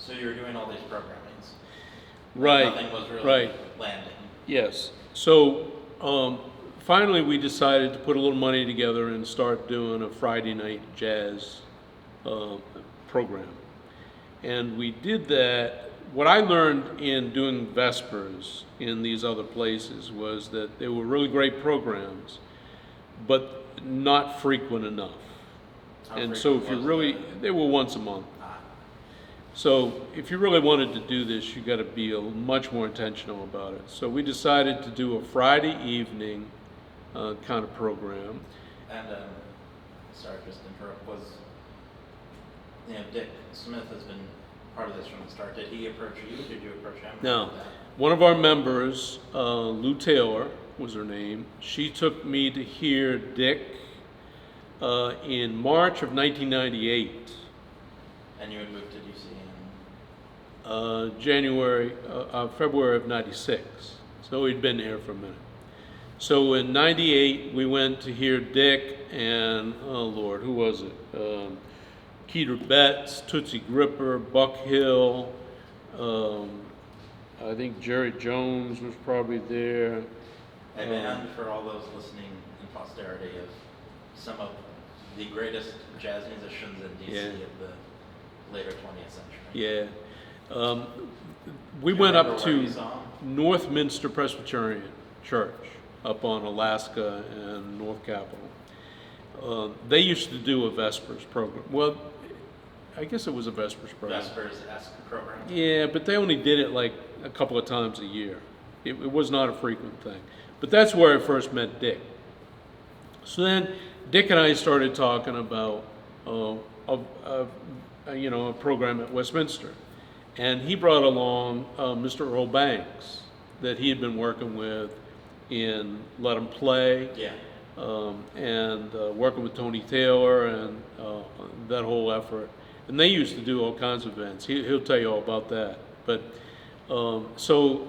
So you were doing all these programmings. Right. Nothing was really landing. Yes. So finally we decided to put a little money together and start doing a Friday night jazz program. And we did that. What I learned in doing Vespers in these other places was that they were really great programs, but not frequent enough. And so if you really, they were once a month. So if you really wanted to do this, you got to be much more intentional about it. So we decided to do a Friday evening kind of program. And sorry, just to interrupt. Dick Smith has been part of this from the start. Did he approach you? Did you approach him? No. One of our members, Lou Taylor was her name. She took me to hear Dick in March of 1998. And you had moved to DC in February of 96. So he'd been here for a minute. So in 98, we went to hear Dick and, oh Lord, who was it? Keeter Betts, Tootsie Gripper, Buck Hill, I think Jerry Jones was probably there. And for all those listening in posterity, of some of the greatest jazz musicians in DC of the later 20th century. Yeah. We went up to Westminster Presbyterian Church up on Alaska and North Capitol. They used to do a Vespers program. Well, I guess it was a Vespers program. Vespers-esque program? Yeah, but they only did it like a couple of times a year. It was not a frequent thing. But that's where I first met Dick. So then Dick and I started talking about a program at Westminster. And he brought along Mr. Earl Banks that he had been working with in Let 'Em Play. Yeah. And working with Tony Taylor and that whole effort. And they used to do all kinds of events. He'll tell you all about that. But so,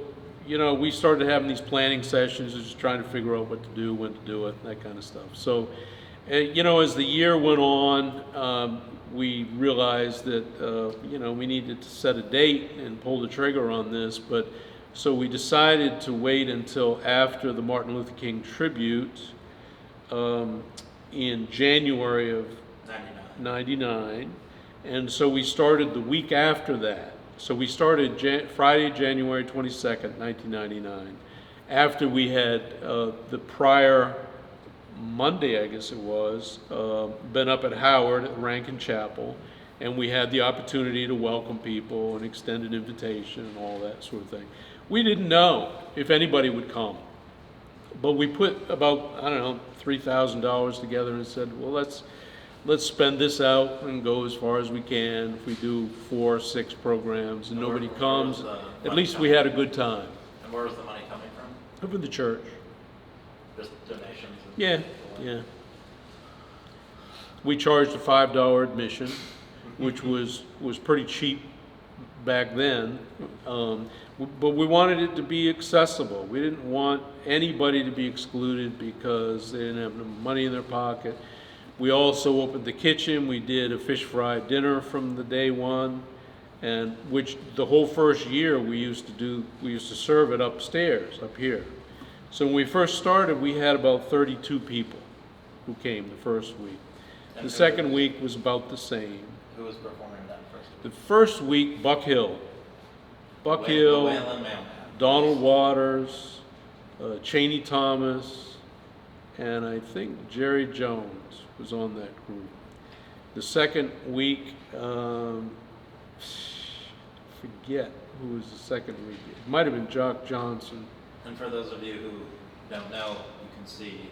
we started having these planning sessions, just trying to figure out what to do, when to do it, that kind of stuff. So, as the year went on, we realized that, we needed to set a date and pull the trigger on this. But so we decided to wait until after the Martin Luther King tribute in January of 99. And so we started the week after that. So we started Friday, January 22nd, 1999, after we had the prior Monday, I guess it was, been up at Howard at Rankin Chapel, and we had the opportunity to welcome people and extend an invitation and all that sort of thing. We didn't know if anybody would come, but we put about, $3,000 together and said, well, let's spend this out and go as far as we can. If we do 4 or 6 programs and nobody comes, at least we had a good time. And where was the money coming from? From the church. Just donations? Yeah. We charged a $5 admission, which was pretty cheap back then. But we wanted it to be accessible. We didn't want anybody to be excluded because they didn't have no money in their pocket. We also opened the kitchen. We did a fish fry dinner from the day one, and which the whole first year we used to serve it upstairs, up here. So when we first started, we had about 32 people who came the first week. The second week was about the same. Who was performing that first week? The first week, Buck Hill, Donald Waters, Cheney Thomas, and I think Jerry Jones was on that group. The second week, forget who was the second week. It might have been Jock Johnson. And for those of you who don't know, you can see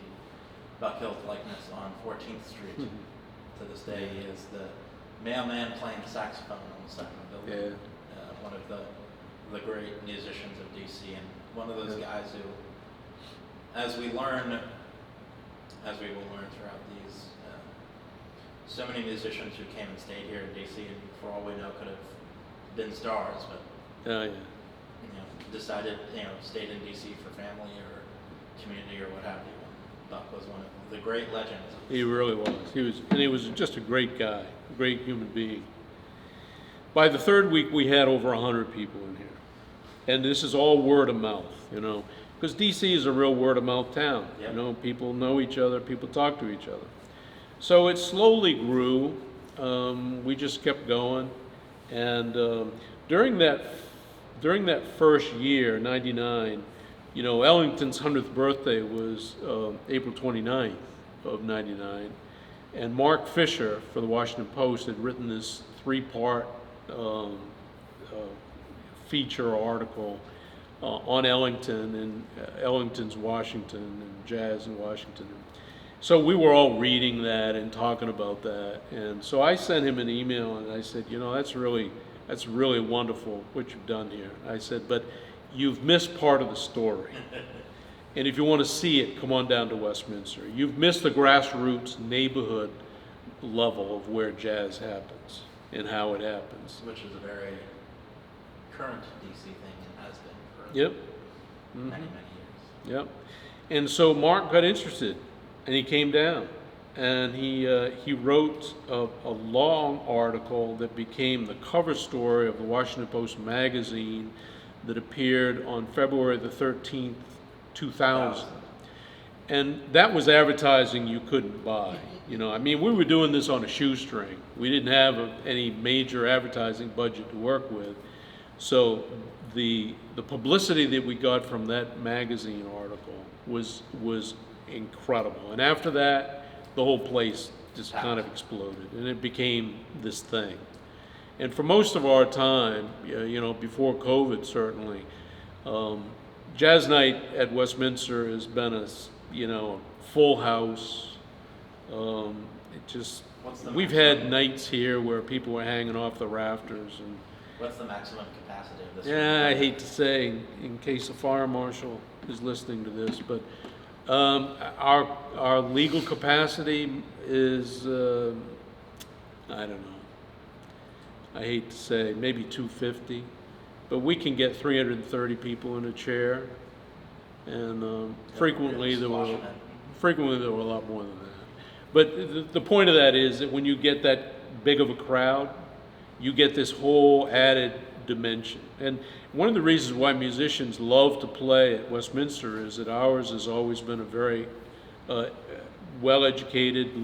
Buck Hill's likeness on 14th Street. To this day, he is the mailman playing the saxophone on the side of the building. Yeah. One of the great musicians of DC, and one of those guys who, as we will learn throughout these, so many musicians who came and stayed here in DC, and for all we know could have been stars, but decided, stayed in DC for family or community or what have you. Buck was one of the great legends. He really was. He was just a great guy, a great human being. By the third week, we had over 100 people in here. And this is all word of mouth, because DC is a real word of mouth town. Yep. People know each other, people talk to each other. So it slowly grew. We just kept going. And during that first year, 99, Ellington's 100th birthday was April 29th of 99. And Mark Fisher for the Washington Post had written this 3-part feature article on Ellington and Ellington's Washington and jazz in Washington. So we were all reading that and talking about that. And so I sent him an email and I said, that's really wonderful what you've done here. I said, but you've missed part of the story. And if you want to see it, come on down to Westminster. You've missed the grassroots neighborhood level of where jazz happens and how it happens. Which is a very current DC thing and has been for Yep. many, many years. Yep. And so Mark got interested and he came down and he wrote a long article that became the cover story of the Washington Post magazine that appeared on February the 13th, 2000. And that was advertising you couldn't buy. We were doing this on a shoestring. We didn't have any major advertising budget to work with. So the publicity that we got from that magazine article was incredible. And after that, the whole place just kind of exploded and it became this thing. And for most of our time, before COVID certainly, Jazz Night at Westminster has been a full house. We've had nights here where people were hanging off the rafters. And what's the maximum capacity of this? Yeah, I hate to say, in case the fire marshal is listening to this, but our legal capacity is, I don't know. I hate to say, maybe 250, but we can get 330 people in a chair, and frequently there were a lot more than that. But the point of that is that when you get that big of a crowd, you get this whole added dimension. And one of the reasons why musicians love to play at Westminster is that ours has always been a very well-educated,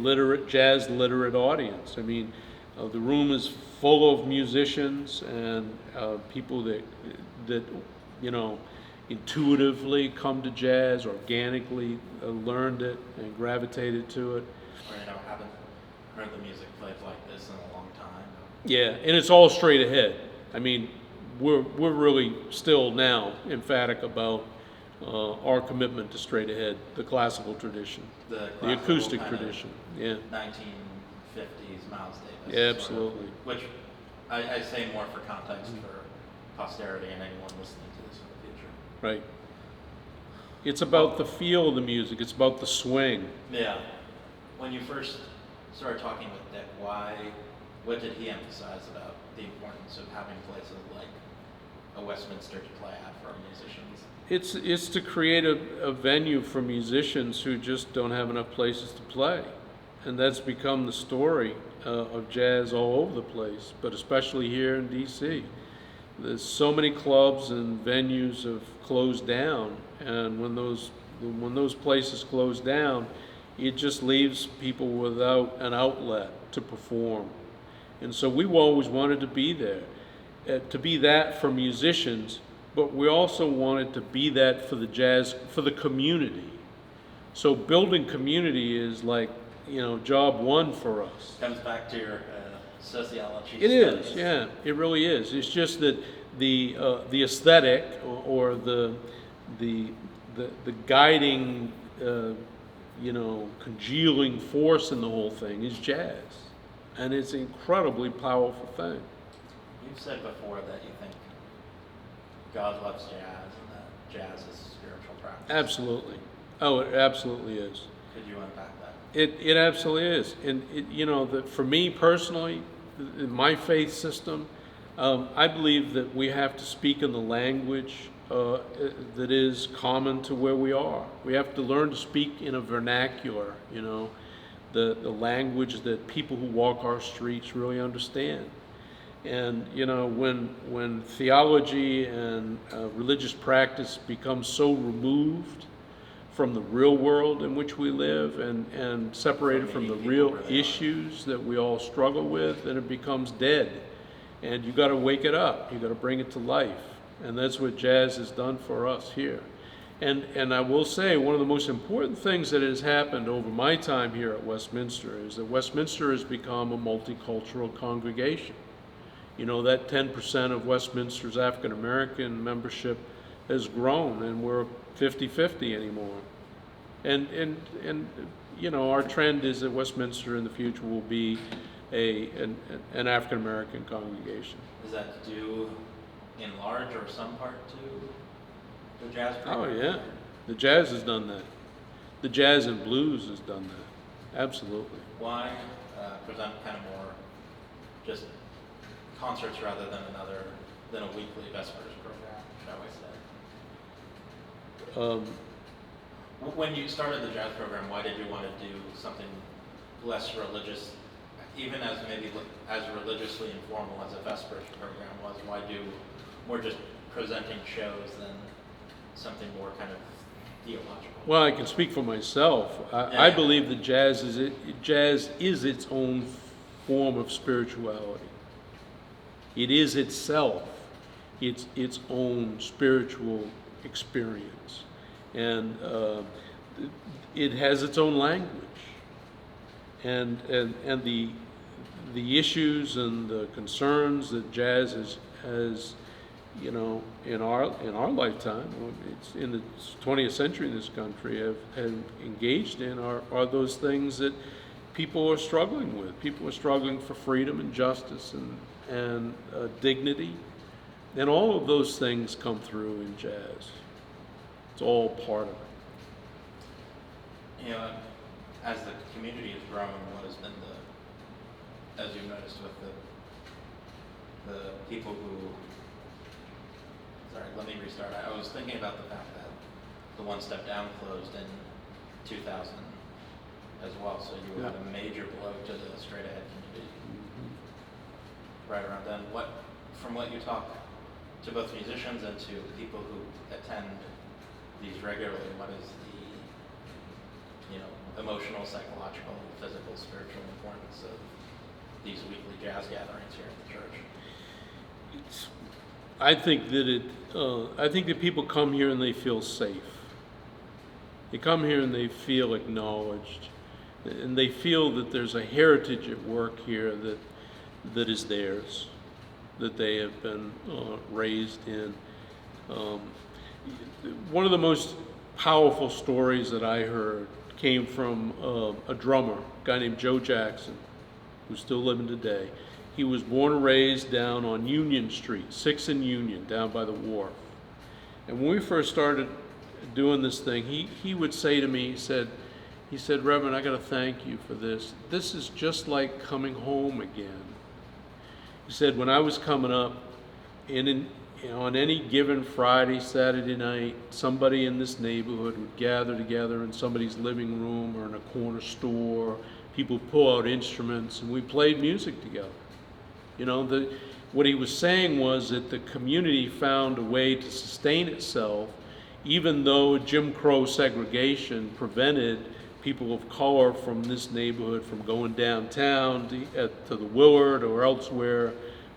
jazz literate audience. The room is full of musicians and people that intuitively come to jazz, organically learned it and gravitated to it. Or haven't heard the music played like this in a long time. Yeah, and it's all straight ahead. We're really still now emphatic about our commitment to straight ahead, the classical tradition, the acoustic tradition. Yeah. 1950s Miles Davis. Yeah, absolutely. Which I say more for context for posterity and anyone listening to this in the future. Right. It's about the feel of the music. It's about the swing. Yeah. When you first started talking with Dick, what did he emphasize about the importance of having places like a Westminster to play at for musicians? It's to create a venue for musicians who just don't have enough places to play. And that's become the story of jazz all over the place, but especially here in DC. There's so many clubs and venues have closed down, and when those places close down, it just leaves people without an outlet to perform. And so we always wanted to be there, to be that for musicians, but we also wanted to be that for the community. So building community is like, job one for us. Comes back to your sociology. It is, yeah, it really is. It's just that the aesthetic or the guiding, congealing force in the whole thing is jazz, and it's an incredibly powerful thing. You've said before that you think God loves jazz and that jazz is a spiritual practice. Absolutely. Oh, it absolutely is. Could you unpack that? It absolutely is. And for me personally, in my faith system, I believe that we have to speak in the language that is common to where we are. We have to learn to speak in a vernacular, the language that people who walk our streets really understand. And when theology and religious practice becomes so removed from the real world in which we live and separated from the real issues that we all struggle with, then it becomes dead. And you got to wake it up. You got to bring it to life. And that's what jazz has done for us here. And I will say, one of the most important things that has happened over my time here at Westminster is that Westminster has become a multicultural congregation. That 10% of Westminster's African American membership has grown, and we're 50-50 anymore. And our trend is that Westminster in the future will be an African American congregation. Is that due in large or some part to the jazz program? Oh yeah, the jazz has done that. The jazz and blues has done that. Absolutely. Why present kind of more just concerts rather than a weekly Vespers program, shall we say? When you started the jazz program, why did you want to do something less religious, even as maybe as religiously informal as a Vespers program was? Why do more just presenting shows than something more kind of theological? Well, I can speak for myself. I believe that jazz is its own form of spirituality. It is itself its own spiritual experience, and it has its own language, and the issues and the concerns that jazz has in our lifetime, it's in the 20th century in this country, have engaged in are those things that people are struggling with. People are struggling for freedom and justice and dignity, and all of those things come through in jazz. It's all part of it. As the community has grown, what has been as you've noticed with the people who, sorry, let me restart. I was thinking about the fact that the One Step Down closed in 2000 as well, so you had a major blow to the straight ahead community. Right around then. From what you talk to both musicians and to people who attend these regularly, what is the emotional, psychological, physical, spiritual importance of these weekly jazz gatherings here at the church? I think that people come here and they feel safe. They come here and they feel acknowledged, and they feel that there's a heritage at work here that is theirs, that they have been raised in. One of the most powerful stories that I heard came from a drummer, a guy named Joe Jackson, who's still living today. He was born and raised down on Union Street, 6th and Union, down by the wharf. And when we first started doing this thing, he would say to me, he said, Reverend, I got to thank you for this. This is just like coming home again. He said, when I was coming up, on any given Friday, Saturday night, somebody in this neighborhood would gather together in somebody's living room or in a corner store. People pull out instruments, and we played music together. What he was saying was that the community found a way to sustain itself, even though Jim Crow segregation prevented people of color from this neighborhood from going downtown to the Willard or elsewhere,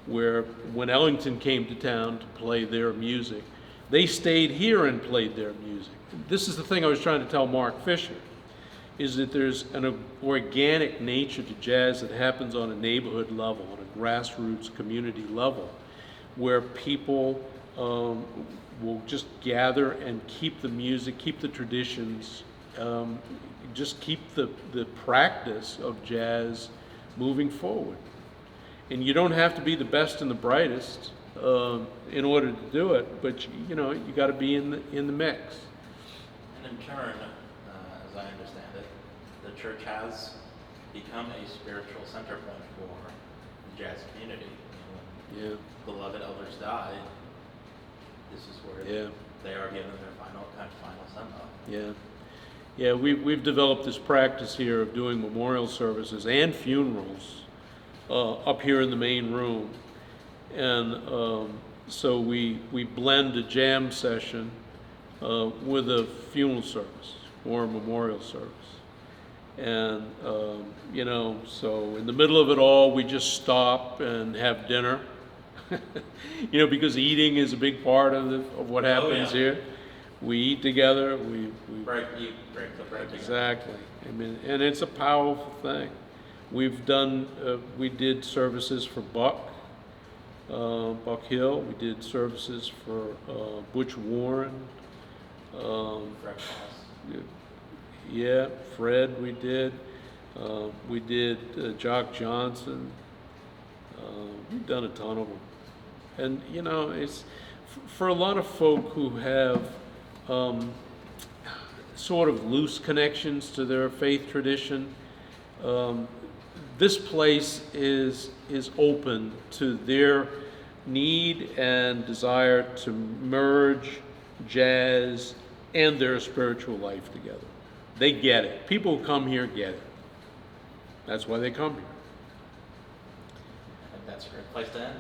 where when Ellington came to town to play their music, they stayed here and played their music. This is the thing I was trying to tell Mark Fisher, is that there's an organic nature to jazz that happens on a neighborhood level, on a grassroots community level, where people will just gather and keep the music, keep the traditions, just keep the practice of jazz moving forward. And you don't have to be the best and the brightest in order to do it, but you got to be in the mix. And in turn, as I understand it, the church has become a spiritual center point for the jazz community. When beloved elders die, this is where they are given their final send-off. Yeah. We've developed this practice here of doing memorial services and funerals up here in the main room, And so we blend a jam session with a funeral service or a memorial service. And, you know, so in the middle of it all, we just stop and have dinner. You know, because eating is a big part of what happens here. We eat together. We break the bread together. Exactly. I mean, and it's a powerful thing. We've done, we did services for Buck Hill. We did services for Butch Warren. Yeah, Fred. We did Jock Johnson. We've done a ton of them. And you know, it's for a lot of folk who have sort of loose connections to their faith tradition. This place is open to their need and desire to merge jazz and their spiritual life together. They get it. People who come here get it. That's why they come here. I think that's a great place to end.